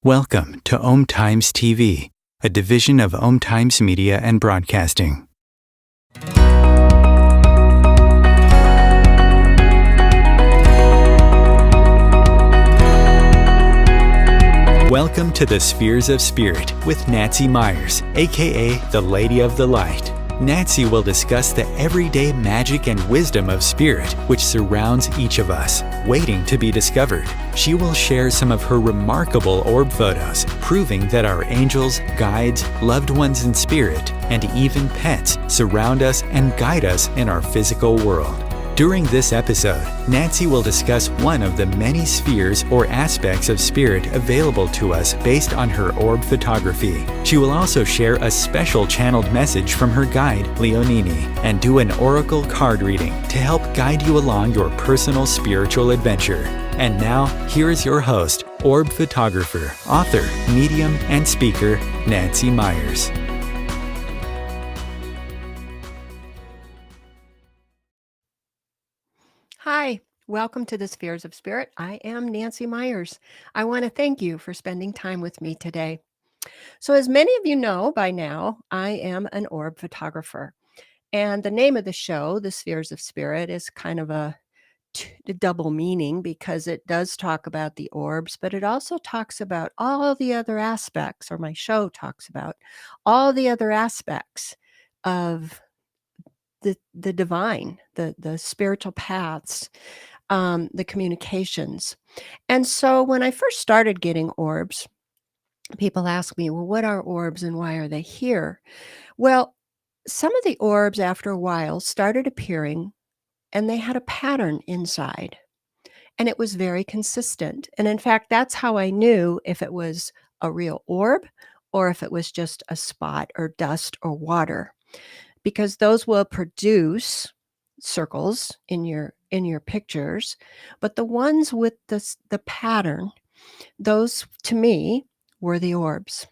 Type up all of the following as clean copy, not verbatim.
Welcome to Om Times TV, a division of Om Times Media and Broadcasting. Welcome to the Spheres of Spirit with Nancy Myers, aka the Lady of the Light. Nancy will discuss the everyday magic and wisdom of spirit which surrounds each of us, waiting to be discovered. She will share some of her remarkable orb photos, proving that our angels, guides, loved ones in spirit, and even pets surround us and guide us in our physical world. During this episode, Nancy will discuss one of the many spheres or aspects of spirit available to us based on her orb photography. She will also share a special channeled message from her guide, Leonini, and do an oracle card reading to help guide you along your personal spiritual adventure. And now, here is your host, orb photographer, author, medium, and speaker, Nancy Myers. Hi, welcome to the Spheres of Spirit. I am Nancy Myers. I want to thank you for spending time with me today. So, as many of you know by now, I am an orb photographer. And the name of the show, The Spheres of Spirit, is kind of a double meaning because it does talk about the orbs, but it also talks about all the other aspects, or my show talks about all the other aspects of the divine, the spiritual paths, the communications. And so when I first started getting orbs, people ask me, well, what are orbs and why are they here? Well, some of the orbs after a while started appearing and they had a pattern inside and it was very consistent. And in fact, that's how I knew if it was a real orb or if it was just a spot or dust or water, because those will produce circles in your pictures. But the ones with the pattern, those to me were the orbs.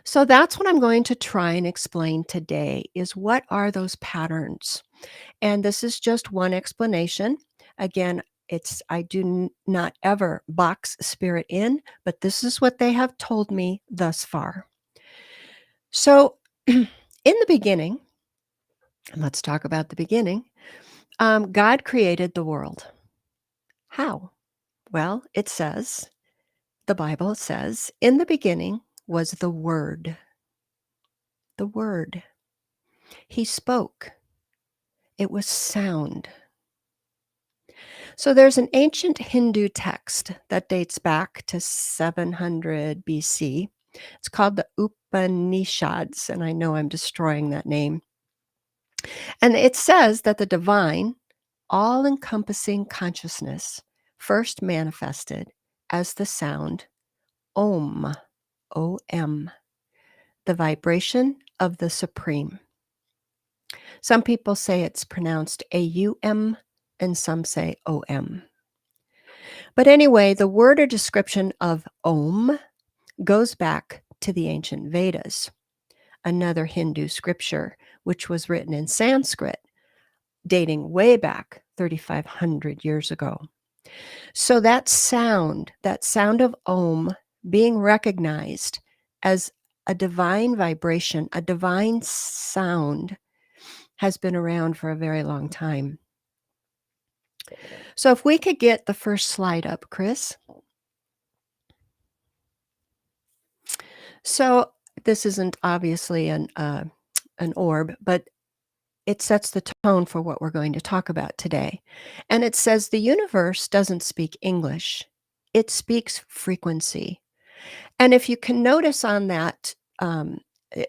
So that's what I'm going to try and explain today, is what are those patterns? And this is just one explanation. Again, I do not ever box spirit in, but this is what they have told me thus far. So in the beginning, and let's talk about the beginning, God created the world. How? Well, the Bible says, in the beginning was the Word. The Word. He spoke. It was sound. So there's an ancient Hindu text that dates back to 700 BC. It's called the Upanishads, and I know I'm destroying that name. And it says that the divine, all-encompassing consciousness first manifested as the sound Om, O-M, the vibration of the Supreme. Some people say it's pronounced A-U-M, and some say O-M. But anyway, the word or description of Om goes back to the ancient Vedas, another Hindu scripture, which was written in Sanskrit, dating way back 3,500 years ago. So that sound of Om being recognized as a divine vibration, a divine sound, has been around for a very long time. So if we could get the first slide up, Chris. So this isn't obviously an orb, but it sets the tone for what we're going to talk about today. And it says the universe doesn't speak English. It speaks frequency. And if you can notice on that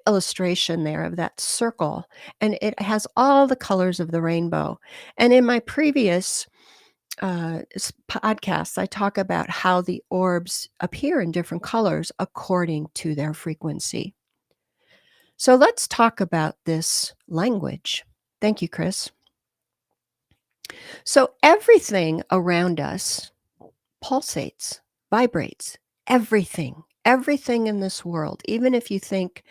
illustration there of that circle, and it has all the colors of the rainbow. And in my previous podcasts, I talk about how the orbs appear in different colors according to their frequency. So let's talk about this language. Thank you, Chris. So everything around us pulsates, vibrates, everything in this world. Even if you think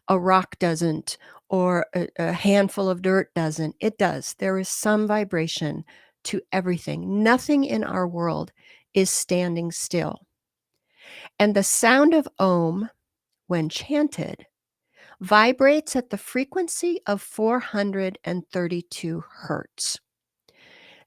a rock doesn't, or a handful of dirt doesn't, it does. There is some vibration to everything. Nothing in our world is standing still. And the sound of Om, when chanted, vibrates at the frequency of 432 hertz.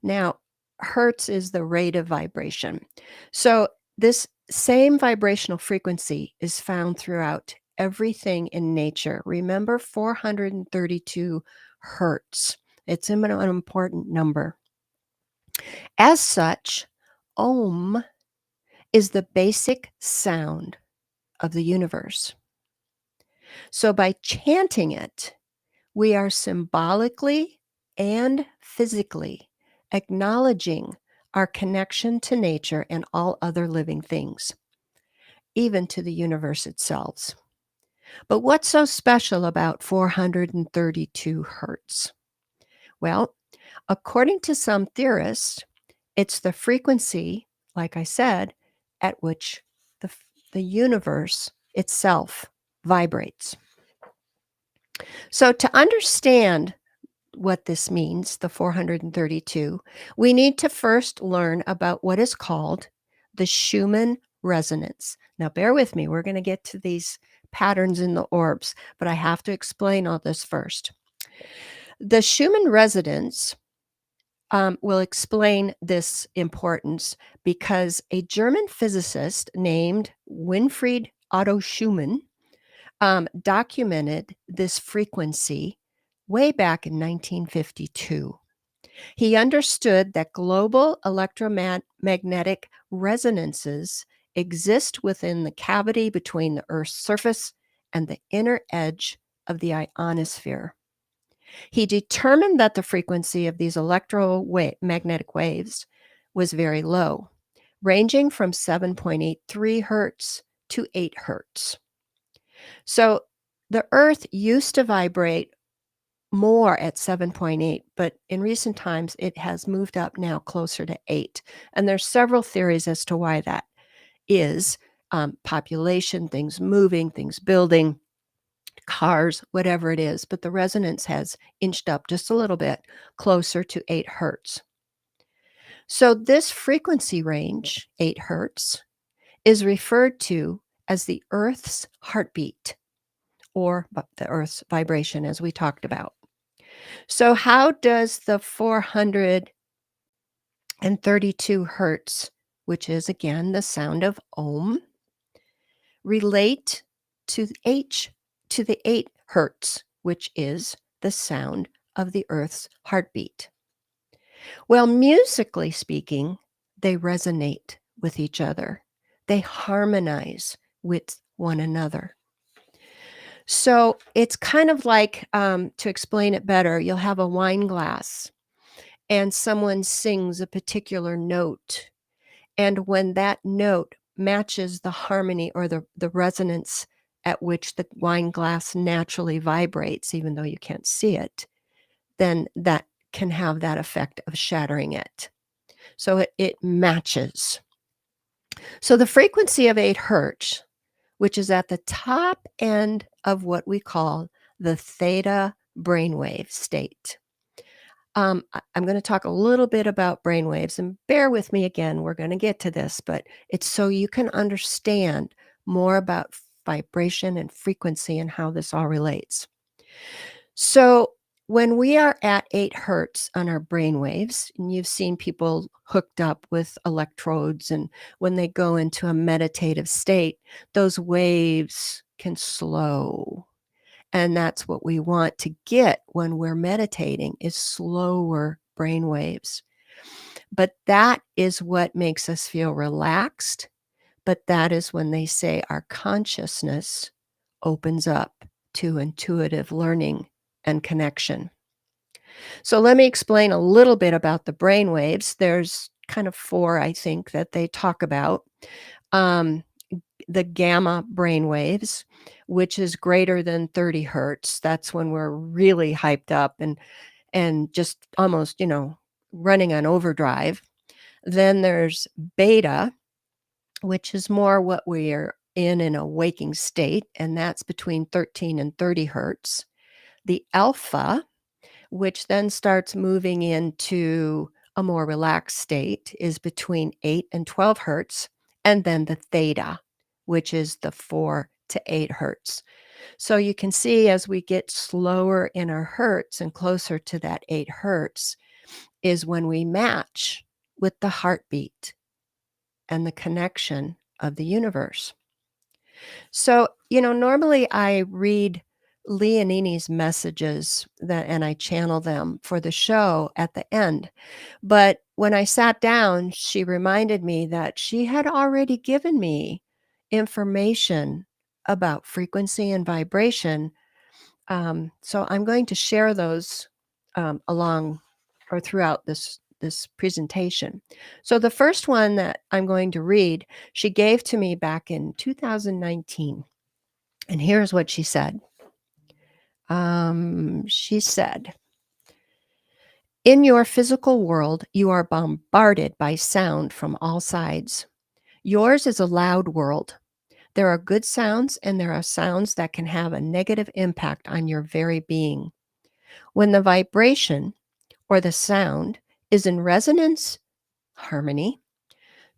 Now, hertz is the rate of vibration. So this same vibrational frequency is found throughout everything in nature. Remember, 432 hertz. It's an important number. As such, Om is the basic sound of the universe. So by chanting it, we are symbolically and physically acknowledging our connection to nature and all other living things, even to the universe itself. But what's so special about 432 hertz? Well, according to some theorists, it's the frequency, like I said, at which the universe itself vibrates. So to understand what this means, the 432, we need to first learn about what is called the Schumann resonance. Now, bear with me. We're going to get to these patterns in the orbs, but I have to explain all this first. The Schumann resonance will explain this importance because a German physicist named Winfried Otto Schumann documented this frequency way back in 1952. He understood that global electromagnetic resonances exist within the cavity between the Earth's surface and the inner edge of the ionosphere. He determined that the frequency of these electromagnetic waves was very low, ranging from 7.83 hertz to 8 hertz. So the Earth used to vibrate more at 7.8, but in recent times it has moved up now closer to 8. And there's several theories as to why that is. Population, things moving, things building, cars, whatever it is, but the resonance has inched up just a little bit closer to 8 hertz. So this frequency range, 8 hertz, is referred to as the Earth's heartbeat, or the Earth's vibration, as we talked about. So how does the 432 hertz, which is again the sound of Om, relate to the 8 hertz, which is the sound of the Earth's heartbeat? Well, musically speaking, they resonate with each other. They harmonize with one another. So it's kind of like, to explain it better, you'll have a wine glass and someone sings a particular note. And when that note matches the harmony or the resonance at which the wine glass naturally vibrates, even though you can't see it, then that can have that effect of shattering it. So it matches. So the frequency of 8 hertz, which is at the top end of what we call the theta brainwave state. I'm going to talk a little bit about brainwaves, and bear with me again. We're going to get to this, but it's so you can understand more about vibration and frequency and how this all relates. So when we are at 8 hertz on our brain waves, and you've seen people hooked up with electrodes, and when they go into a meditative state, those waves can slow. And that's what we want to get when we're meditating, is slower brain waves. But that is what makes us feel relaxed. But that is when they say our consciousness opens up to intuitive learning and connection. So let me explain a little bit about the brain waves. There's kind of 4, I think, that they talk about. Um, the gamma brain waves, which is greater than 30 hertz. That's when we're really hyped up and just almost, running on overdrive. Then there's beta, which is more what we're in a waking state, and that's between 13 and 30 hertz. The alpha, which then starts moving into a more relaxed state, is between 8 and 12 hertz. And then the theta, which is the 4 to 8 hertz. So you can see as we get slower in our hertz and closer to that 8 hertz is when we match with the heartbeat and the connection of the universe. So, normally I read Leonini's messages and I channel them for the show at the end. But when I sat down, she reminded me that she had already given me information about frequency and vibration. So I'm going to share those along or throughout this presentation. So the first one that I'm going to read, she gave to me back in 2019. And here's what she said. She said, "In your physical world, you are bombarded by sound from all sides. Yours is a loud world. There are good sounds and there are sounds that can have a negative impact on your very being. When the vibration or the sound is in resonance, harmony,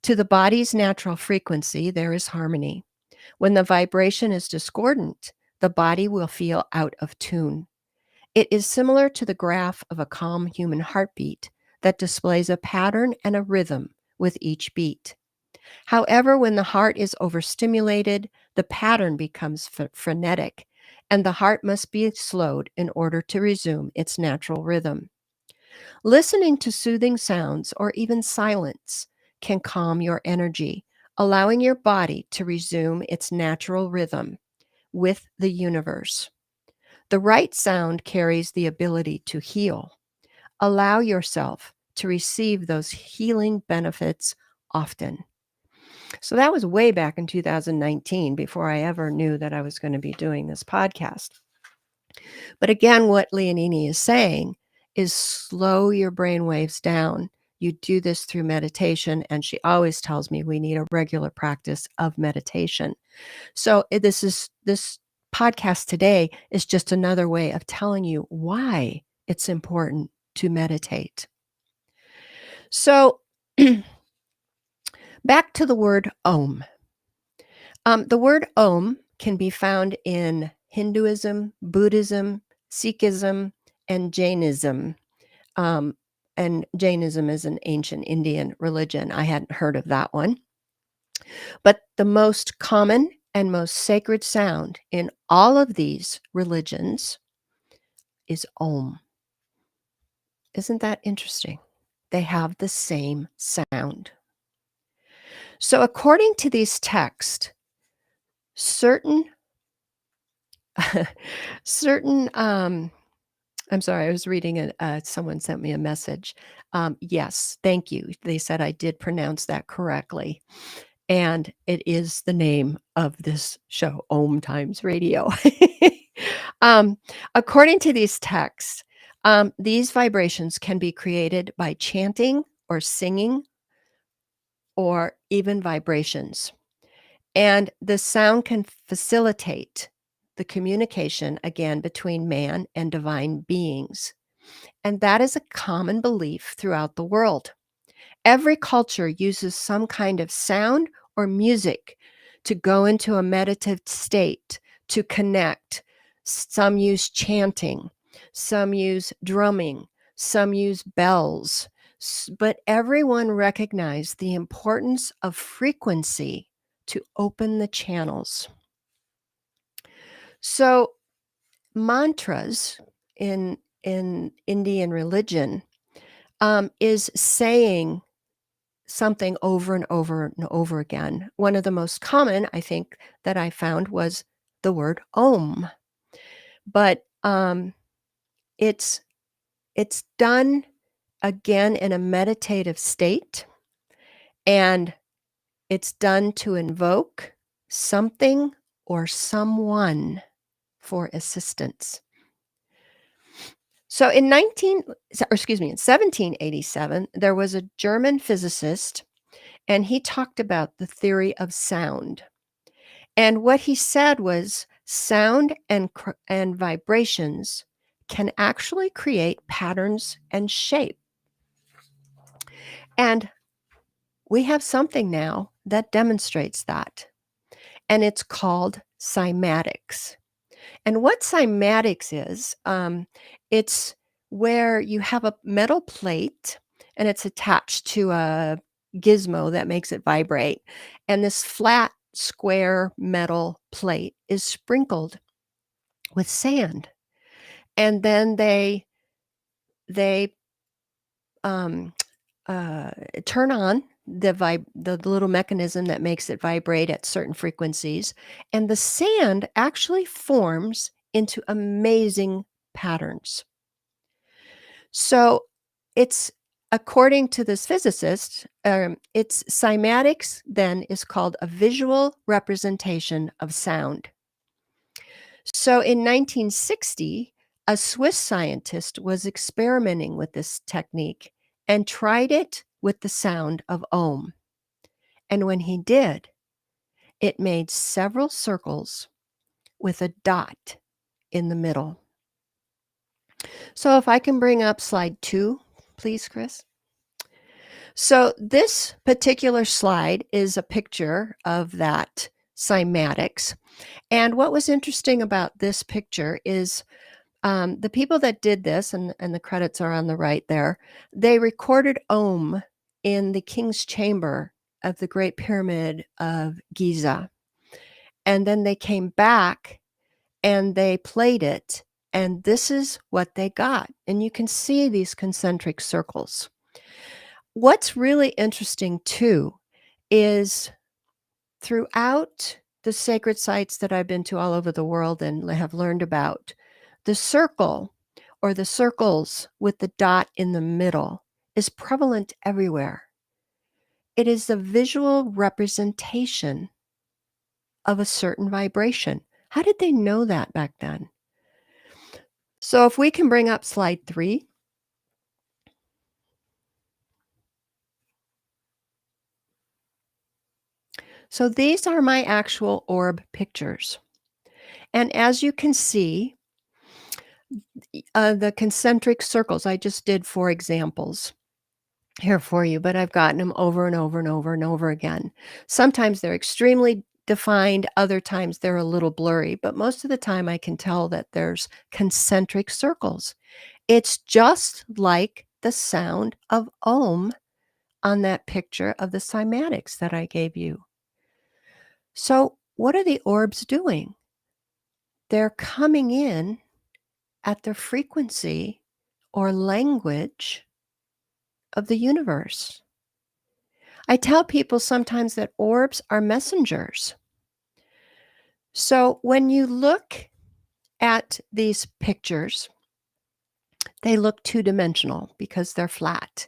to the body's natural frequency, there is harmony. When the vibration is discordant, the body will feel out of tune. It is similar to the graph of a calm human heartbeat that displays a pattern and a rhythm with each beat. However, when the heart is overstimulated, the pattern becomes frenetic, and the heart must be slowed in order to resume its natural rhythm. Listening to soothing sounds or even silence can calm your energy, allowing your body to resume its natural rhythm with the universe. The right sound carries the ability to heal. Allow yourself to receive those healing benefits often." So that was way back in 2019 before I ever knew that I was going to be doing this podcast. But again, what Leonini is saying is slow your brain waves down. You do this through meditation, and she always tells me we need a regular practice of meditation. So this podcast today is just another way of telling you why it's important to meditate. So back to the word Om. The word Om can be found in Hinduism, Buddhism, Sikhism, and Jainism. And Jainism is an ancient Indian religion. I hadn't heard of that one. But the most common and most sacred sound in all of these religions is Om. Isn't that interesting? They have the same sound. So according to these texts, certain I'm sorry, I was reading someone sent me a message. Yes, thank you. They said I did pronounce that correctly. And it is the name of this show, Om Times Radio. According to these texts, these vibrations can be created by chanting or singing or even vibrations. And the sound can facilitate the communication, again, between man and divine beings. And that is a common belief throughout the world. Every culture uses some kind of sound or music to go into a meditative state, to connect. Some use chanting, some use drumming, some use bells, but everyone recognized the importance of frequency to open the channels. So mantras in Indian religion is saying something over and over and over again. One of the most common, I think, that I found was the word Om. But it's done again in a meditative state, and it's done to invoke something or someone for assistance. So in 1787, there was a German physicist, and he talked about the theory of sound. And what he said was sound and vibrations can actually create patterns and shape. And we have something now that demonstrates that. And it's called cymatics. And what cymatics is, it's where you have a metal plate and it's attached to a gizmo that makes it vibrate. And this flat, square metal plate is sprinkled with sand. And then they turn on the little mechanism that makes it vibrate at certain frequencies, and the sand actually forms into amazing patterns. So it's, according to this physicist, it's cymatics then is called a visual representation of sound. So in 1960, a Swiss scientist was experimenting with this technique and tried it with the sound of Om. And when he did, it made several circles with a dot in the middle. So if I can bring up slide 2, please, Chris. So this particular slide is a picture of that cymatics. And what was interesting about this picture is the people that did this, and the credits are on the right there, they recorded Om in the King's Chamber of the Great Pyramid of Giza. And then they came back and they played it, and this is what they got. And you can see these concentric circles. What's really interesting too is throughout the sacred sites that I've been to all over the world and have learned about, the circle or the circles with the dot in the middle is prevalent everywhere. It is a visual representation of a certain vibration. How did they know that back then? So if we can bring up slide 3. So these are my actual orb pictures. And as you can see, the concentric circles, I just did 4 examples here for you, but I've gotten them over and over and over and over again. Sometimes they're extremely defined, other times they're a little blurry, but most of the time I can tell that there's concentric circles. It's just like the sound of Om on that picture of the cymatics that I gave you. So, what are the orbs doing? They're coming in at the frequency or language of the universe. I tell people sometimes that orbs are messengers. So when you look at these pictures, they look two-dimensional because they're flat.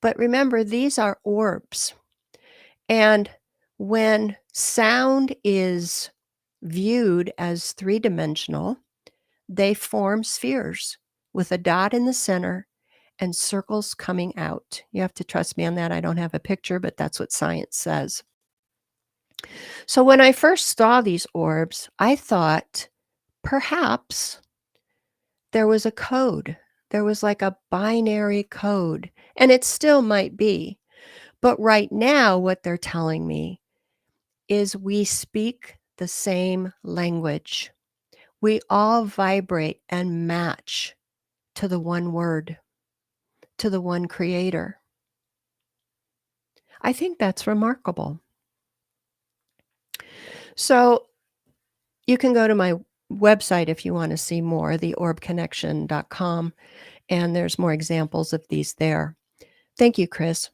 But remember, these are orbs. And when sound is viewed as three-dimensional, they form spheres with a dot in the center and circles coming out. You have to trust me on that. I don't have a picture, but that's what science says. So when I first saw these orbs, I thought perhaps there was a code. There was like a binary code, and it still might be. But right now, what they're telling me is we speak the same language. We all vibrate and match to the one word, to the one creator. I think that's remarkable. So you can go to my website if you want to see more, theorbconnection.com, and there's more examples of these there. Thank you, Chris.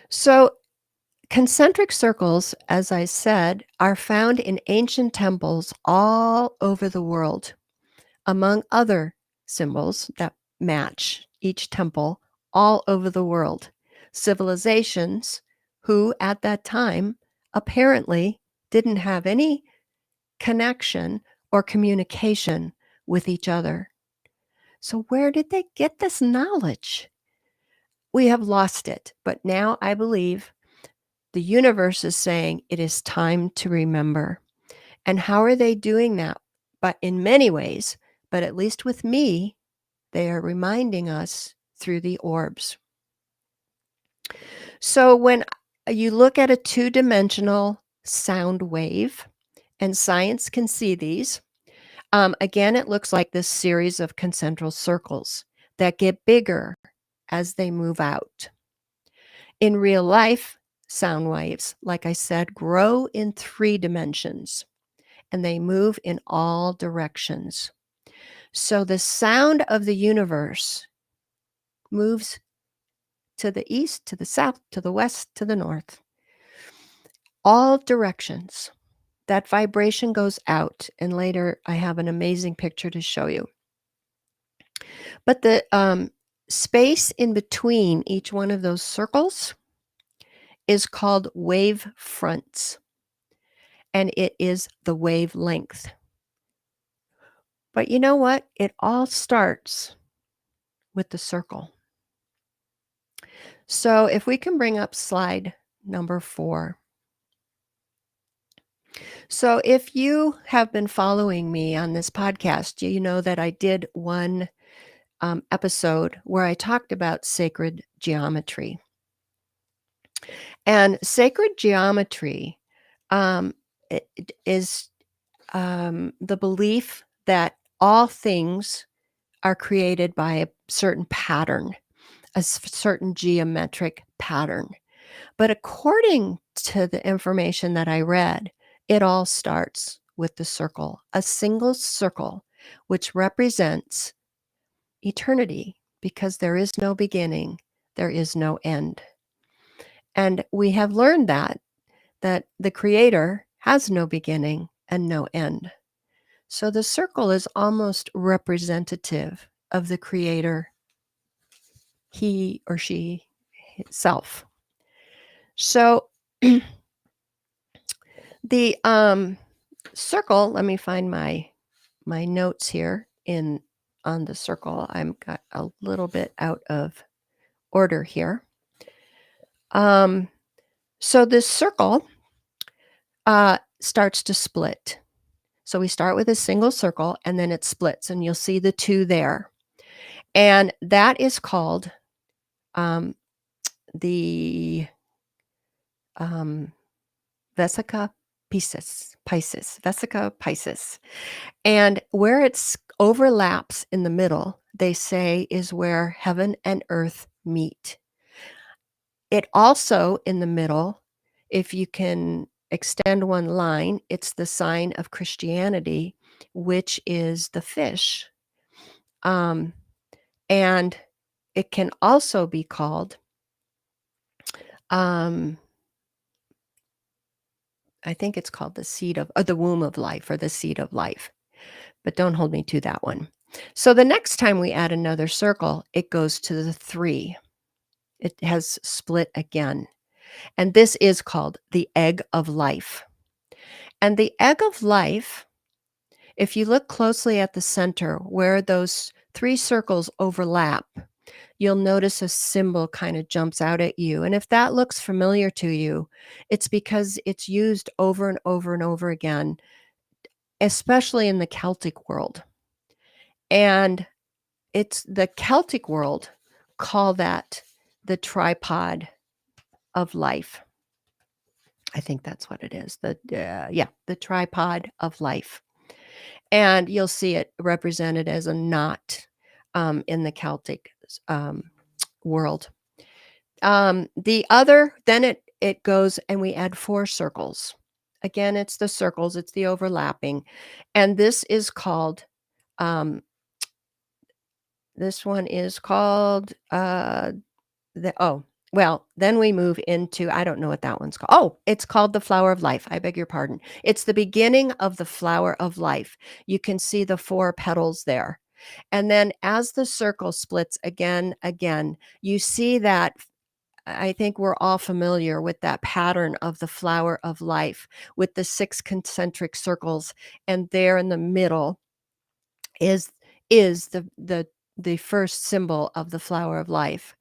So concentric circles, as I said, are found in ancient temples all over the world, among other symbols that match each temple all over the world. Civilizations who, at that time, apparently didn't have any connection or communication with each other. So, where did they get this knowledge? We have lost it, but now I believe the universe is saying it is time to remember. And how are they doing that? But in many ways, but at least with me, they are reminding us through the orbs. So when you look at a two-dimensional sound wave, and science can see these, again, it looks like this series of concentric circles that get bigger as they move out. In real life, sound waves, like I said, grow in 3 dimensions, and they move in all directions. So the sound of the universe moves to the east, to the south, to the west, to the north, all directions. That vibration goes out, and later I have an amazing picture to show you. But the space in between each one of those circles is called wave fronts, and it is the wavelength. But you know what? It all starts with the circle. So if we can bring up slide number 4. So if you have been following me on this podcast, you know that I did one episode where I talked about sacred geometry. And sacred geometry is the belief that all things are created by a certain pattern, a certain geometric pattern. But according to the information that I read, it all starts with the circle, a single circle, which represents eternity, because there is no beginning, there is no end. And we have learned that the Creator has no beginning and no end. So the circle is almost representative of the Creator, he or she, itself. So the circle, let me find my notes here on the circle. I'm got a little bit out of order here. So this circle starts to split. So we start with a single circle and then it splits, and you'll see the two there. And that is called the Vesica Vesica Pisces. And where it overlaps in the middle, they say, is where heaven and earth meet. It also, in the middle, if you can extend one line, it's the sign of Christianity, which is the fish. And it can also be called, I think it's called the seed of, or the womb of life, or the seed of life. But don't hold me to that one. So the next time we add another circle, it goes to the 3. It has split again. And this is called the egg of life. And the egg of life, if you look closely at the center where those 3 circles overlap, you'll notice a symbol kind of jumps out at you. And if that looks familiar to you, it's because it's used over and over and over again, especially in the Celtic world. And it's the Celtic world call that the tripod of life. I think that's what it is. The tripod of life. And you'll see it represented as a knot in the Celtic world. The other, then it goes and we add 4 circles. Again, it's the circles, it's the overlapping. And this is called, this one is called, then we move into, I don't know what that one's called. Oh, it's called the flower of life. I beg your pardon. It's the beginning of the flower of life. You can see the 4 petals there. And then as the circle splits again, you see that, I think we're all familiar with that pattern of the flower of life with the 6 concentric circles. And there in the middle is the first symbol of the flower of life.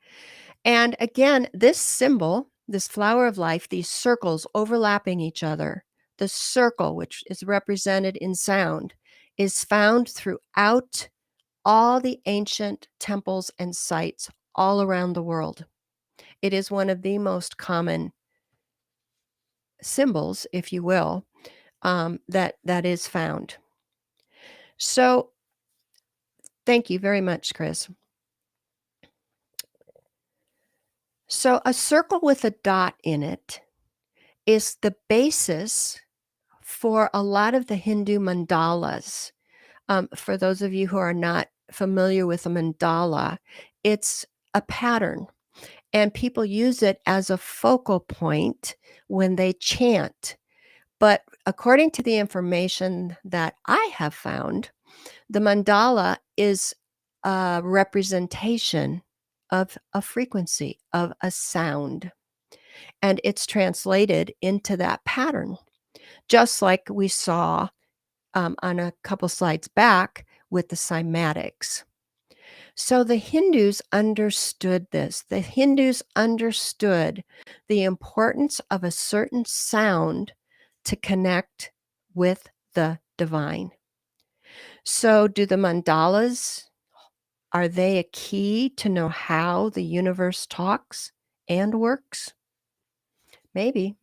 And again, this symbol, this flower of life, these circles overlapping each other, the circle, which is represented in sound, is found throughout all the ancient temples and sites all around the world. It is one of the most common symbols, if you will, that is found. So thank you very much, Chris. So a circle with a dot in it is the basis for a lot of the Hindu mandalas. For those of you who are not familiar with a mandala, it's a pattern, and people use it as a focal point when they chant. But according to the information that I have found, the mandala is a representation of a frequency, of a sound, and it's translated into that pattern, just like we saw on a couple slides back with the cymatics. So the Hindus understood this. The Hindus understood the importance of a certain sound to connect with the divine. So do the mandalas, are they a key to know how the universe talks and works? Maybe.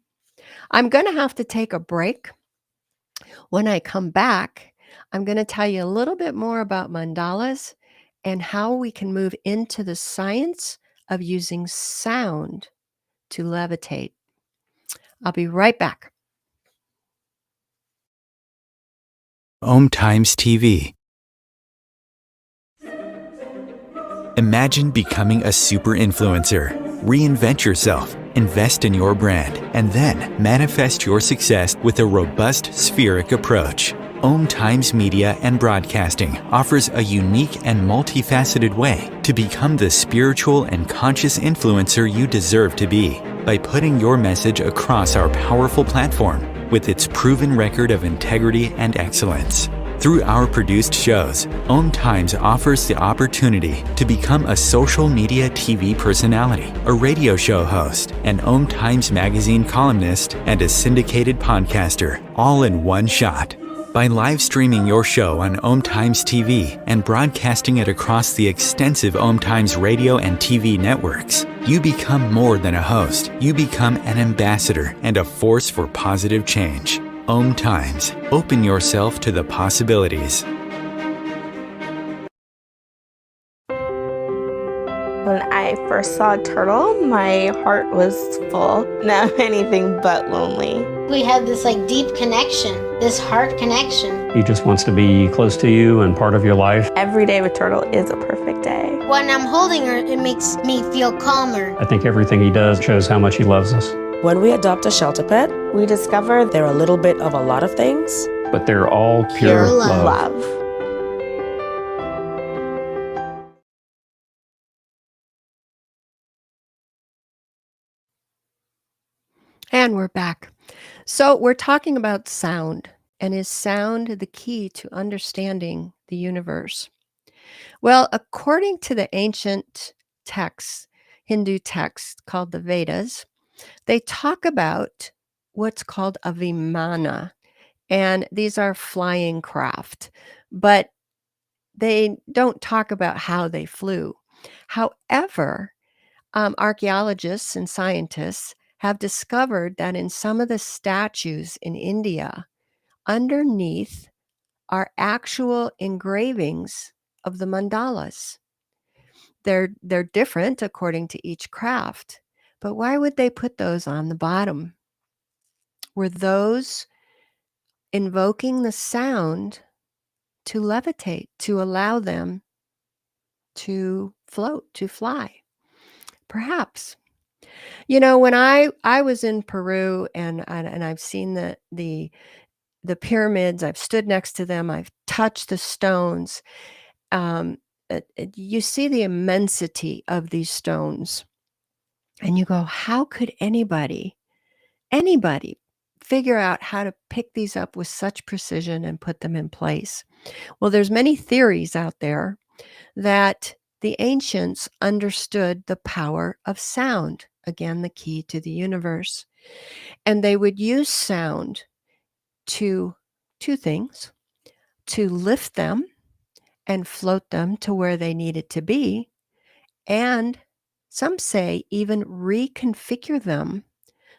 I'm going to have to take a break. When I come back, I'm going to tell you a little bit more about mandalas and how we can move into the science of using sound to levitate. I'll be right back. Om Times TV. Imagine becoming a super influencer. Reinvent yourself, invest in your brand, and then manifest your success with a robust spheric approach. Om Times Media and Broadcasting offers a unique and multifaceted way to become the spiritual and conscious influencer you deserve to be by putting your message across our powerful platform with its proven record of integrity and excellence. Through our produced shows, Om Times offers the opportunity to become a social media TV personality, a radio show host, an Om Times magazine columnist, and a syndicated podcaster, all in one shot. By live streaming your show on Om Times TV and broadcasting it across the extensive Om Times radio and TV networks, you become more than a host. You become an ambassador and a force for positive change. Om Times. Open yourself to the possibilities. When I first saw a turtle, my heart was full. Now I'm anything but lonely. We have this deep connection, this heart connection. He just wants to be close to you and part of your life. Every day with Turtle is a perfect day. When I'm holding her, it makes me feel calmer. I think everything he does shows how much he loves us. When we adopt a shelter pet, We discover they're a little bit of a lot of things. But they're all Pure pure love. love. And we're back. So we're talking about sound, and is sound the key to understanding the universe? Well, according to the ancient texts, Hindu texts called the Vedas, they talk about what's called a vimana, and these are flying craft, but they don't talk about how they flew. However, archaeologists and scientists have discovered that in some of the statues in India, underneath are actual engravings of the mandalas. They're different according to each craft, but why would they put those on the bottom? Were those invoking the sound to levitate, to allow them to float, to fly? Perhaps. When I was in Peru and I've seen the pyramids, I've stood next to them, I've touched the stones. You see the immensity of these stones, and you go, how could anybody figure out how to pick these up with such precision and put them in place? Well, there's many theories out there that the ancients understood the power of sound, again, the key to the universe. And they would use sound to two things: to lift them and float them to where they needed to be, and some say even reconfigure them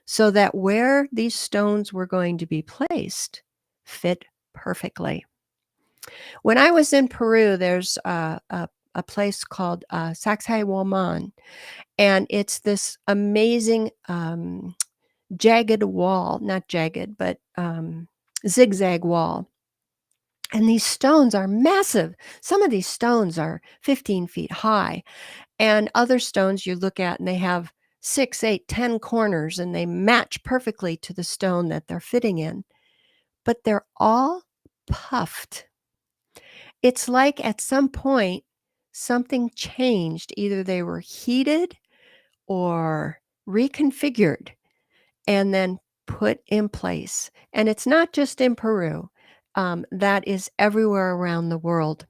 so that where these stones were going to be placed fit perfectly. When I was in Peru, there's a place called Sacsayhuaman, and it's this amazing jagged wall, not jagged, but zigzag wall. And these stones are massive. Some of these stones are 15 feet high, and other stones you look at and they have 6, 8, 10 corners, and they match perfectly to the stone that they're fitting in. But they're all puffed. It's like at some point, something changed. Either they were heated or reconfigured and then put in place. And it's not just in Peru. That is everywhere around the world.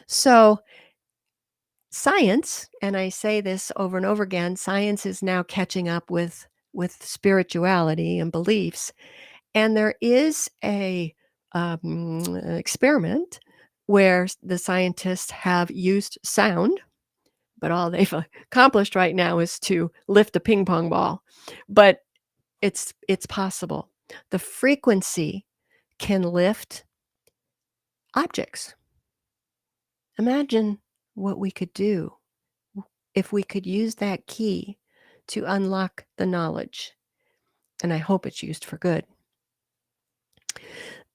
So science, and I say this over and over again, science is now catching up with spirituality and beliefs. And there is a experiment where the scientists have used sound, but all they've accomplished right now is to lift a ping pong ball. But it's possible. The frequency can lift objects. Imagine what we could do if we could use that key to unlock the knowledge. And I hope it's used for good.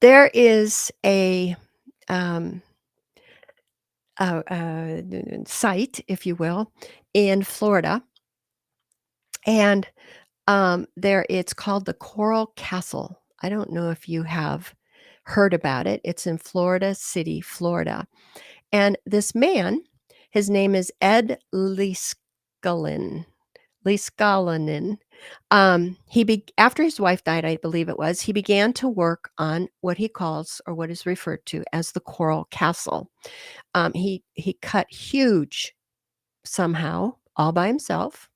There is a site, if you will, in Florida, and it's called the Coral Castle. I don't know if you have heard about it. It's in Florida City, Florida. And this man, his name is Ed Liskalainen. After his wife died, I believe it was, he began to work on what he calls, or what is referred to as, the Coral Castle. He cut huge, somehow, all by himself,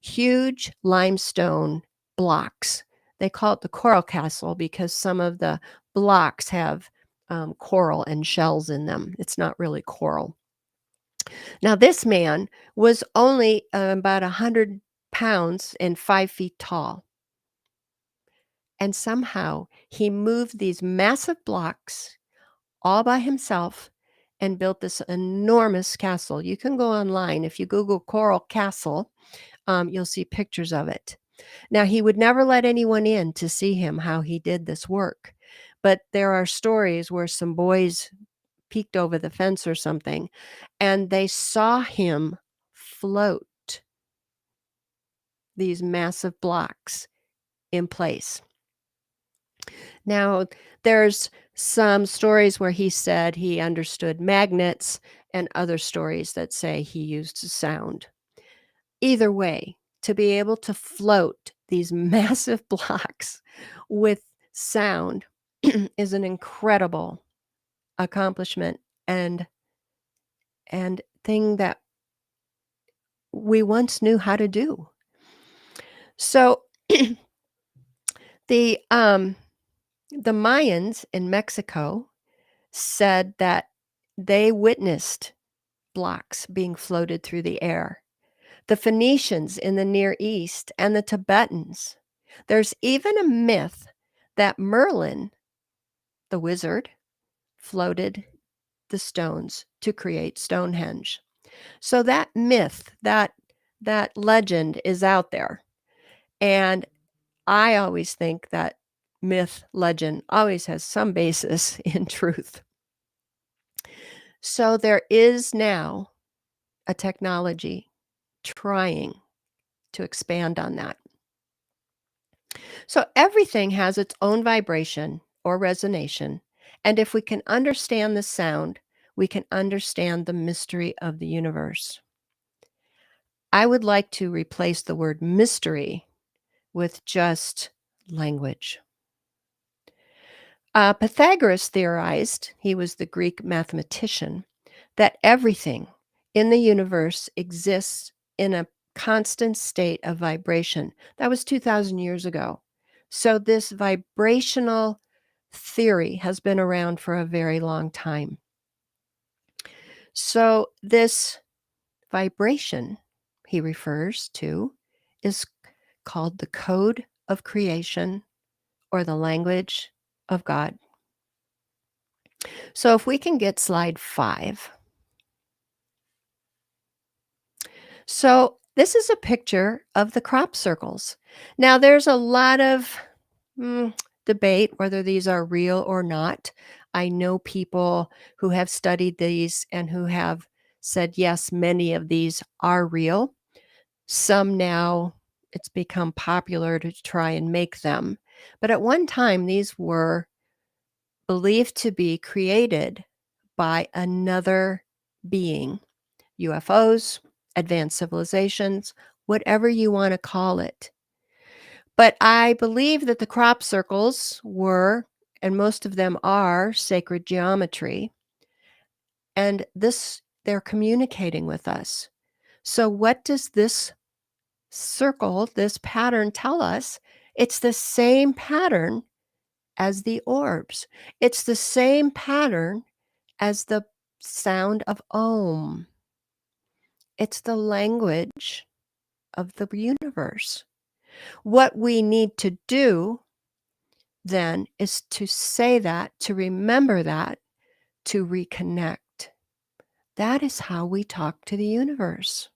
huge limestone blocks. They call it the Coral Castle because some of the blocks have coral and shells in them. It's not really coral. Now, this man was only about 100 pounds and 5 feet tall. And somehow he moved these massive blocks all by himself and built this enormous castle. You can go online. If you Google Coral Castle, you'll see pictures of it. Now, he would never let anyone in to see him, how he did this work. But there are stories where some boys peeked over the fence or something, and they saw him float these massive blocks in place. Now, there's some stories where he said he understood magnets, and other stories that say he used sound. Either way, to be able to float these massive blocks with sound is an incredible accomplishment and thing that we once knew how to do. So the Mayans in Mexico said that they witnessed blocks being floated through the air. The Phoenicians in the Near East and the Tibetans. There's even a myth that Merlin, the wizard, floated the stones to create Stonehenge. So that myth, that legend is out there. And I always think that myth, legend always has some basis in truth. So there is now a technology trying to expand on that. So everything has its own vibration or resonation, and if we can understand the sound, we can understand the mystery of the universe. I would like to replace the word mystery with just language. Pythagoras theorized, he was the Greek mathematician, that everything in the universe exists in a constant state of vibration. That was 2,000 years ago. So this vibrational theory has been around for a very long time. So this vibration he refers to is called the code of creation, or the language of God. So if we can get slide 5. So this is a picture of the crop circles. Now there's a lot of debate whether these are real or not. I know people who have studied these and who have said, yes, many of these are real. Some now, it's become popular to try and make them. But at one time, these were believed to be created by another being. UFOs, advanced civilizations, whatever you want to call it. But I believe that the crop circles were, and most of them are, sacred geometry. And they're communicating with us. So what does this circle, this pattern tell us? It's the same pattern as the orbs. It's the same pattern as the sound of Om. It's the language of the universe. What we need to do then is to say that, to remember that, to reconnect. That is how we talk to the universe.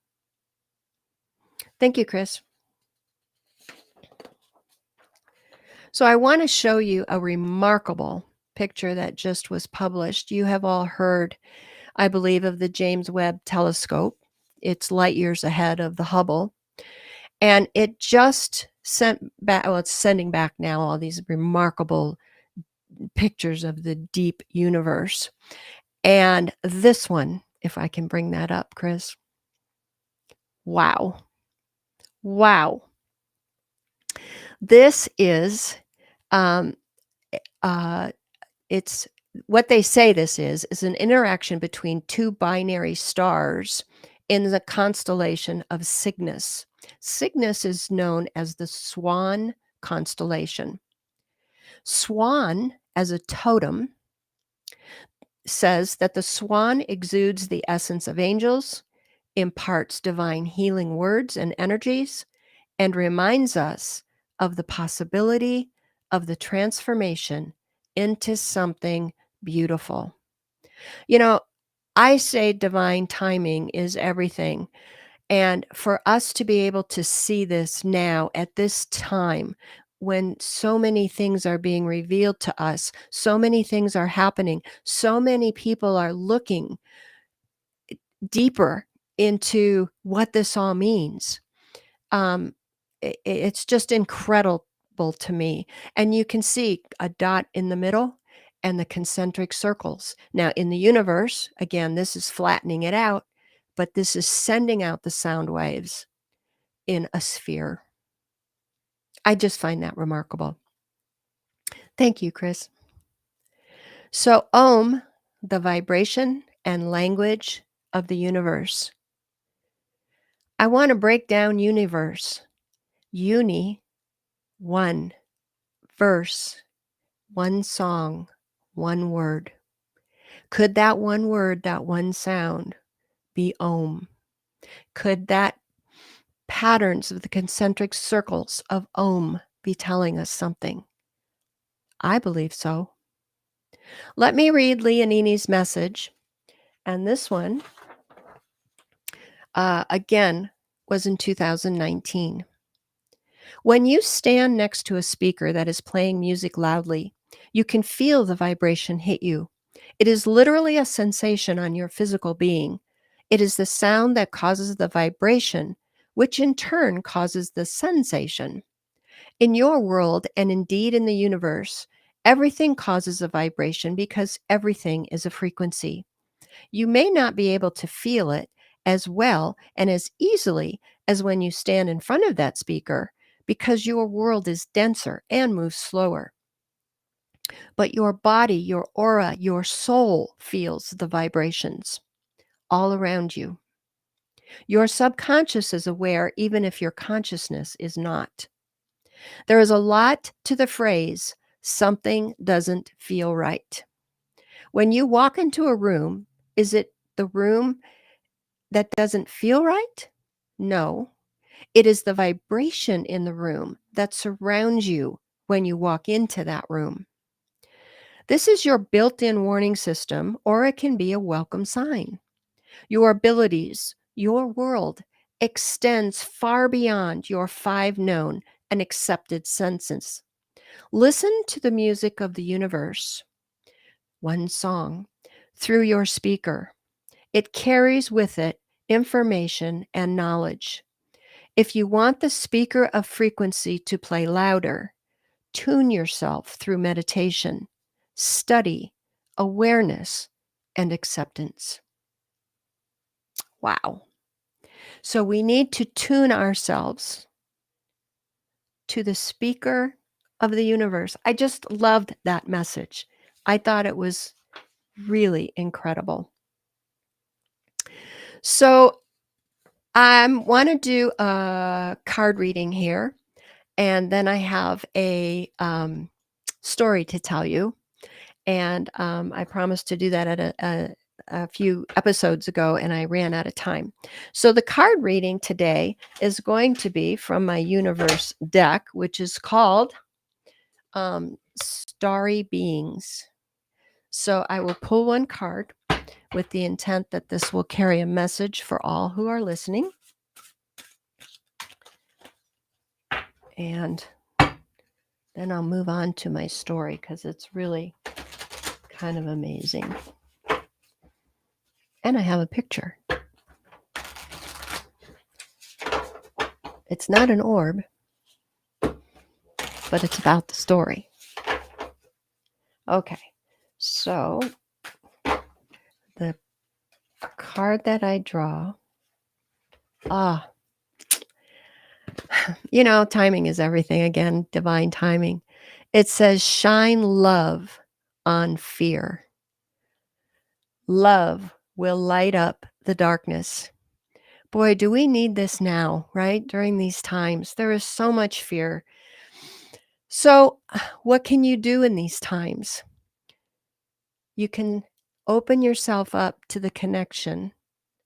Thank you, Chris. So I want to show you a remarkable picture that just was published. You have all heard, I believe, of the James Webb Telescope. It's light years ahead of the Hubble. And it just sent back, well, it's sending back now all these remarkable pictures of the deep universe. And this one, if I can bring that up, Chris. Wow. Wow. This is, it's what they say this is an interaction between two binary stars in the constellation of Cygnus. Cygnus is known as the Swan constellation. Swan, as a totem, says that the swan exudes the essence of angels, imparts divine healing words and energies, and reminds us of the possibility of the transformation into something beautiful. You know, I say divine timing is everything. And for us to be able to see this now at this time, when so many things are being revealed to us, so many things are happening, so many people are looking deeper into what this all means. It's just incredible to me. And you can see a dot in the middle and the concentric circles. Now, in the universe, again, this is flattening it out, but this is sending out the sound waves in a sphere. I just find that remarkable. Thank you, Chris. So, Om, the vibration and language of the universe. I want to break down Uni-verse. Uni, one. Verse, one song, one word. Could that one word, that one sound be Om? Could that patterns of the concentric circles of Om be telling us something? I believe so. Let me read Leonini's message. And this one, again, was in 2019. When you stand next to a speaker that is playing music loudly, you can feel the vibration hit you. It is literally a sensation on your physical being. It is the sound that causes the vibration, which in turn causes the sensation. In your world, and indeed in the universe, everything causes a vibration because everything is a frequency. You may not be able to feel it as well and as easily as when you stand in front of that speaker because your world is denser and moves slower. But your body, your aura, your soul feels the vibrations all around you. Your subconscious is aware even if your consciousness is not. There is a lot to the phrase, something doesn't feel right. When you walk into a room, is it the room that doesn't feel right? No. It is the vibration in the room that surrounds you when you walk into that room. This is your built-in warning system, or it can be a welcome sign. Your abilities, your world extends far beyond your 5 known and accepted senses. Listen to the music of the universe, one song, through your speaker. It carries with it information and knowledge. If you want the speaker of frequency to play louder, tune yourself through meditation, study, awareness, and acceptance. Wow. So we need to tune ourselves to the speaker of the universe. I just loved that message. I thought it was really incredible. So I want to do a card reading here, and then I have a story to tell you. And I promised to do that at a few episodes ago, and I ran out of time. So the card reading today is going to be from my Uni-verse deck, which is called Starry Beings. So I will pull one card with the intent that this will carry a message for all who are listening. And then I'll move on to my story because it's really kind of amazing. And I have a picture. It's not an orb, but it's about the story. Okay, so the card that I draw, timing is everything. Again, divine timing. It says, shine love on fear. Love will light up the darkness. Boy, do we need this now, right? During these times, there is so much fear. So, what can you do in these times? You can open yourself up to the connection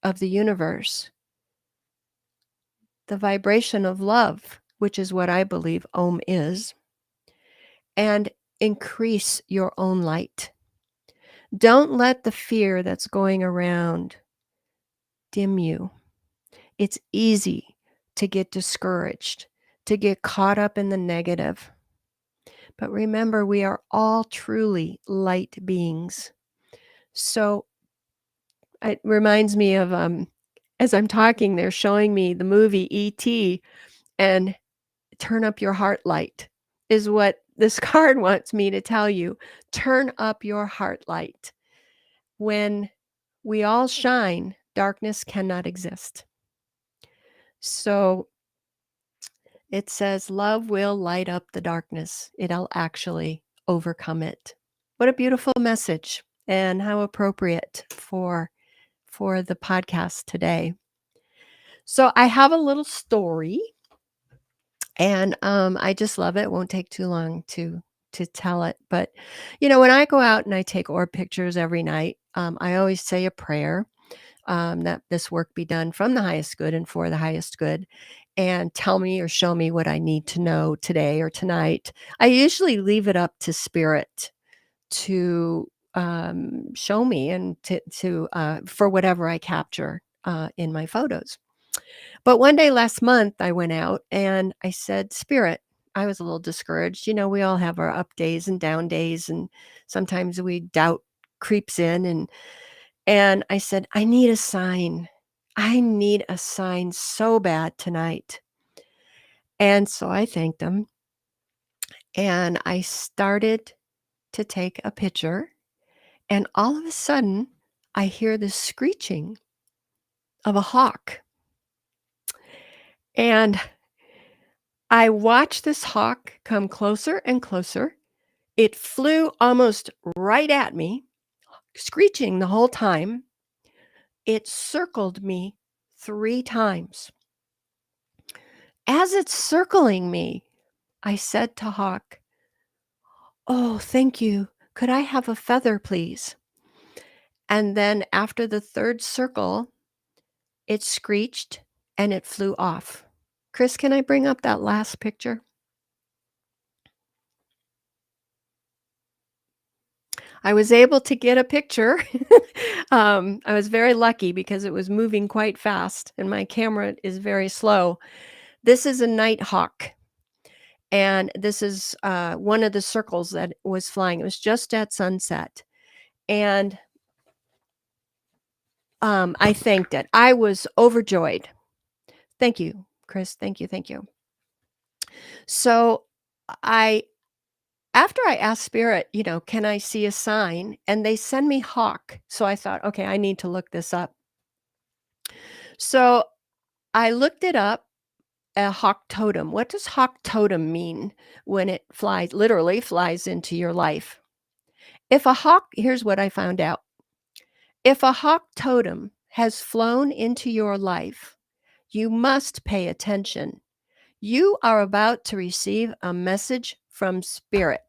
of the universe, the vibration of love, which is what I believe Om is, and increase your own light. Don't let the fear that's going around dim you. It's easy to get discouraged, to get caught up in the negative. But remember, we are all truly light beings. So it reminds me of, as I'm talking, they're showing me the movie E.T., and turn up your heart light is what this card wants me to tell you. Turn up your heart light. When we all shine, darkness cannot exist. So it says, love will light up the darkness. It'll actually overcome it. What a beautiful message, and how appropriate for the podcast today. So I have a little story, and I just love it. It won't take too long to tell it. But, when I go out and I take orb pictures every night, I always say a prayer, that this work be done from the highest good and for the highest good, and tell me or show me what I need to know today or tonight. I usually leave it up to spirit to show me and to for whatever I capture in my photos. But one day last month, I went out and I said, Spirit, I was a little discouraged. We all have our up days and down days, and sometimes doubt creeps in. And I said, I need a sign. I need a sign so bad tonight. And so I thanked him, and I started to take a picture. And all of a sudden, I hear the screeching of a hawk. And I watched this hawk come closer and closer. It flew almost right at me, screeching the whole time. It circled me 3 times. As it's circling me, I said to Hawk, "Oh, thank you. Could I have a feather, please?" And then after the 3rd circle, it screeched and it flew off. Chris, can I bring up that last picture? I was able to get a picture. I was very lucky because it was moving quite fast and my camera is very slow. This is a night hawk. And this is one of the circles that was flying. It was just at sunset. And I thanked it. I was overjoyed. Thank you, Chris. Thank you. Thank you. So after I asked Spirit, can I see a sign? And they send me hawk. So I thought, okay, I need to look this up. So I looked it up, a hawk totem. What does hawk totem mean when it literally flies into your life? Here's what I found out. If a hawk totem has flown into your life, you must pay attention. You are about to receive a message from Spirit.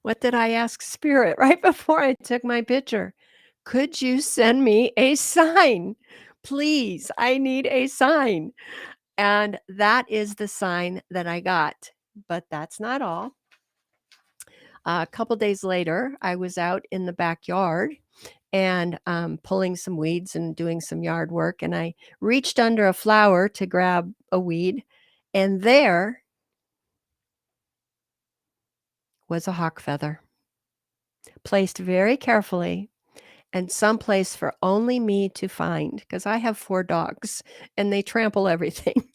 What did I ask Spirit right before I took my picture? Could you send me a sign? Please, I need a sign. And that is the sign that I got. But that's not all. A couple days later, I was out in the backyard and pulling some weeds and doing some yard work. And I reached under a flower to grab a weed. And there was a hawk feather, placed very carefully and someplace for only me to find, because I have 4 dogs and they trample everything.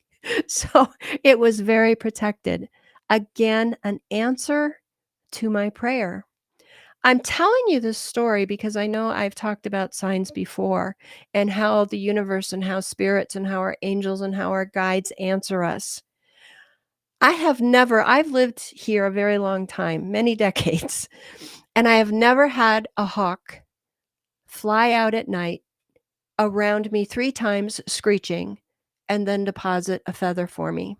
So it was very protected. Again, an answer to my prayer. I'm telling you this story because I know I've talked about signs before and how the universe and how spirits and how our angels and how our guides answer us. I've lived here a very long time, many decades, and I have never had a hawk fly out at night around me 3 times screeching and then deposit a feather for me.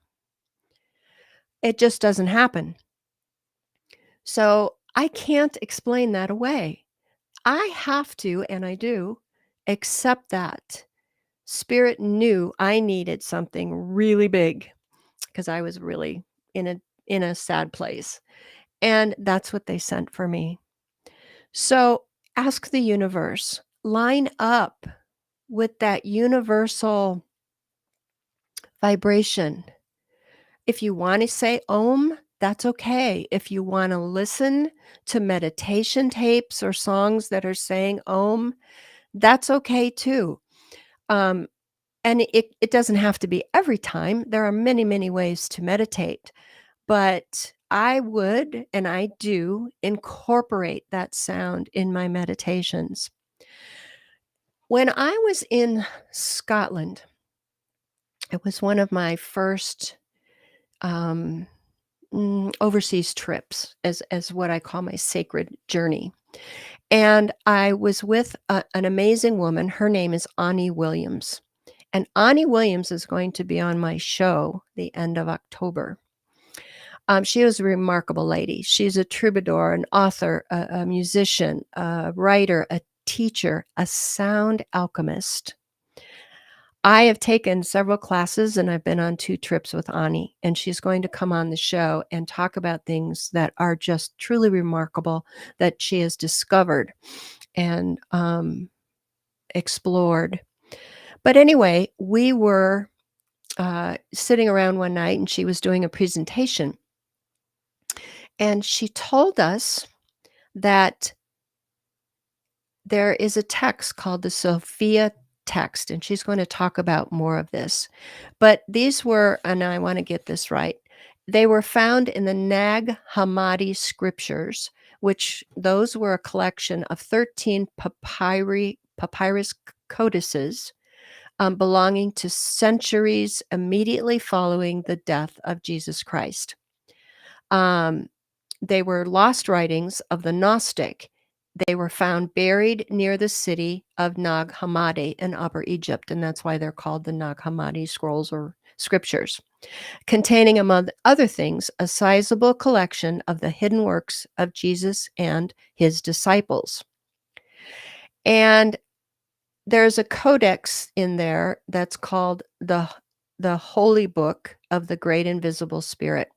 It just doesn't happen. So I can't explain that away. I have to, and I do, accept that. Spirit knew I needed something really big because I was really in a sad place. And that's what they sent for me. So ask the universe, line up with that universal vibration. If you want to say Om, that's okay. If you want to listen to meditation tapes or songs that are saying Om, that's okay too. And it doesn't have to be every time. There are many, many ways to meditate. But I would, and I do, incorporate that sound in my meditations. When I was in Scotland, it was one of my first overseas trips, as what I call my sacred journey. And I was with an amazing woman. Her name is Ani Williams. And Ani Williams is going to be on my show the end of October. She was a remarkable lady. She's a troubadour, an author, a musician, a writer, a teacher, a sound alchemist. I have taken several classes and I've been on 2 trips with Ani, and she's going to come on the show and talk about things that are just truly remarkable that she has discovered and explored. But anyway, we were sitting around one night and she was doing a presentation. And she told us that there is a text called the Sophia text, and she's going to talk about more of this. But these were, and I want to get this right, they were found in the Nag Hammadi scriptures, which those were a collection of 13 papyrus codices belonging to centuries immediately following the death of Jesus Christ. They were lost writings of the Gnostic. They were found buried near the city of Nag Hammadi in Upper Egypt, and that's why they're called the Nag Hammadi scrolls or scriptures, containing, among other things, a sizable collection of the hidden works of Jesus and his disciples. And there's a codex in there that's called the Holy Book of the Great Invisible Spirit.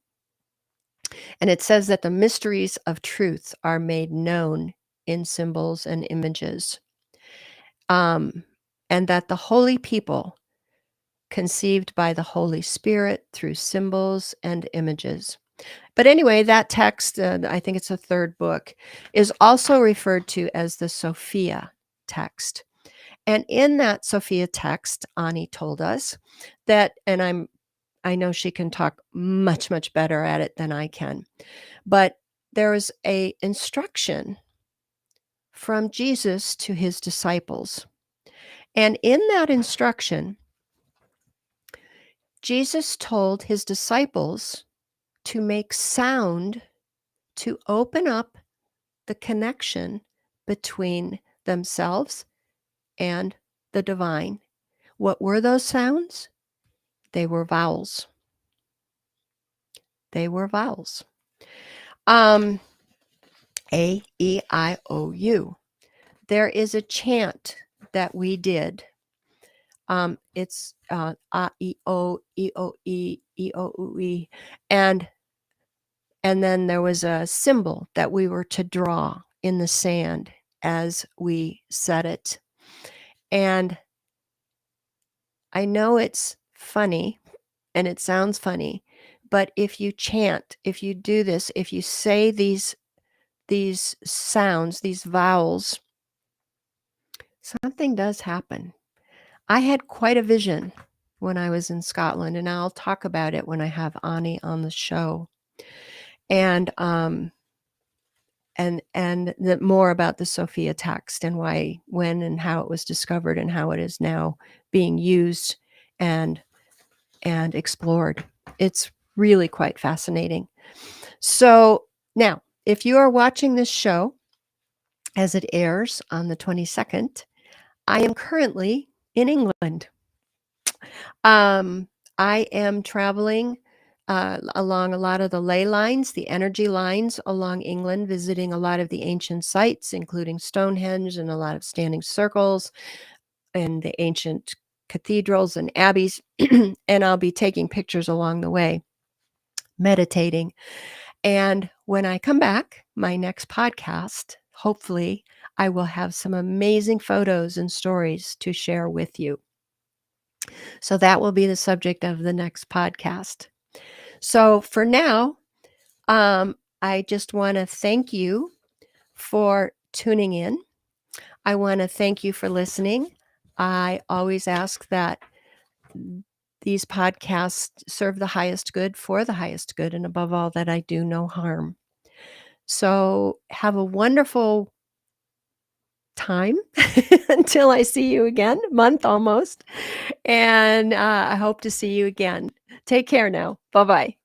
And it says that the mysteries of truth are made known in symbols and images. And that the holy people, conceived by the Holy Spirit through symbols and images. But anyway, that text, I think it's the 3rd book, is also referred to as the Sophia text. And in that Sophia text, Ani told us that, and I know she can talk much, much better at it than I can, but there is a instruction from Jesus to his disciples. And in that instruction, Jesus told his disciples to make sound to open up the connection between themselves and the divine. What were those sounds? They were vowels. They were vowels. A, E, I, O, U. There is a chant that we did. It's A, E, O, E, O, E, E, O, U, E. And then there was a symbol that we were to draw in the sand as we said it. And I know it's funny and it sounds funny, but if you chant, if you do this, if you say these sounds, these vowels, something does happen. I had quite a vision when I was in Scotland, and I'll talk about it when I have Ani on the show. And more about the Sophia text and why, when, and how it was discovered and how it is now being used and explored. It's really quite fascinating. So now, if you are watching this show as it airs on the 22nd, I am currently in England. I am traveling along a lot of the ley lines, the energy lines along England, visiting a lot of the ancient sites, including Stonehenge and a lot of standing circles and the ancient cathedrals and abbeys. And I'll be taking pictures along the way, meditating. And when I come back, my next podcast, hopefully, I will have some amazing photos and stories to share with you. So that will be the subject of the next podcast. So for now, I just want to thank you for tuning in. I want to thank you for listening. I always ask that these podcasts serve the highest good for the highest good, and above all, that I do no harm. So have a wonderful time until I see you again, month almost. And I hope to see you again. Take care now. Bye-bye.